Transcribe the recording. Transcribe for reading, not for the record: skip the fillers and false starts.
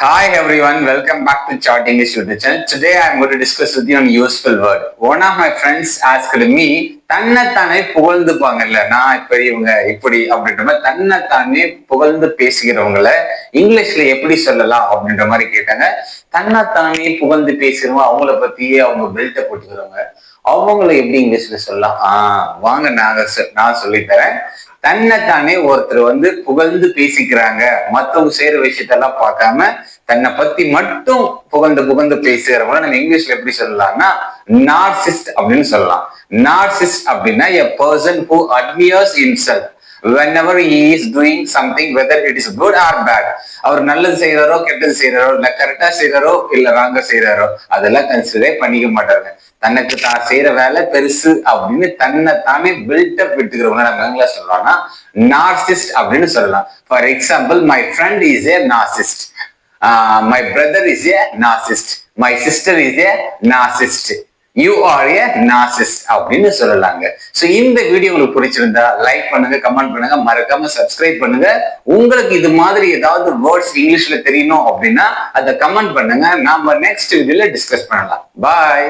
Hi everyone, welcome back to Chart English YouTube channel. Today I am going to discuss with you on useful word. One of my friends asked me, தன்னைத்தானே புகழ்ந்துப்பாங்கல்ல, நான் பெரியவங்க இப்படி அப்படின்ற மாதிரி தன்னைத்தானே புகழ்ந்து பேசுகிறவங்கள இங்கிலீஷ்ல எப்படி சொல்லலாம் அப்படின்ற மாதிரி கேட்டாங்க. தன்னைத்தானே புகழ்ந்து பேசுறவங்க அவங்கள பத்தியே அவங்க பெல்ட்டை போட்டுக்கிறவங்க அவங்கள எப்படி இங்கிலீஷ்ல சொல்லலாம்? வாங்க நான் சொல்லித்தரேன். தன்னைத்தானே ஒருத்தர் புகழ்ந்து பேசிக்கிறாங்க, மத்தவங்க செய்யற விஷயத்தெல்லாம் பார்க்காம தன்னை பத்தி மட்டும் புகழ்ந்து பேசுறவங்க நம்ம இங்கிலீஷ்ல எப்படி சொல்லலாம்னா நார்சிஸ்ட் அப்படின்னு சொல்லலாம். நார்சிஸ்ட் அப்படின்னா a person who admires himself whenever he is doing something, whether it is good or bad. அவர் நல்லது செய்யறாரோ கெட்டது செய்யறாரோ இல்ல கரெக்டா செய்யறாரோ இல்ல ராங்கா செய்யறாரோ அதெல்லாம் கன்சிடரே பண்ணிக்க மாட்டாங்க. தனக்கு தான் செய்யற வேலை பெருசு அப்படின்னு தன்னை தானே பில்டப் விட்டுக்கிறவங்க நம்ம எங்களை சொல்றோம்னா நார்சிஸ்ட் அப்படின்னு சொல்லலாம். For example, my friend is a narcissist, my brother is a narcissist, my sister is a narcissist, you R A narcissist அப்படின்னு சொல்லலாங்க. சோ இந்த வீடியோ உங்களுக்கு பிடிச்சிருந்தா லைக் பண்ணுங்க, கமெண்ட் பண்ணுங்க, மறக்காம சப்ஸ்கிரைப் பண்ணுங்க. உங்களுக்கு இது மாதிரி ஏதாவது வேர்ட்ஸ் இங்கிலீஷ்ல தெரியணும் அப்படின்னா அதை கமெண்ட் பண்ணுங்க. நாம நெக்ஸ்ட் வீடியோல டிஸ்கஸ் பண்ணலாம். பாய்.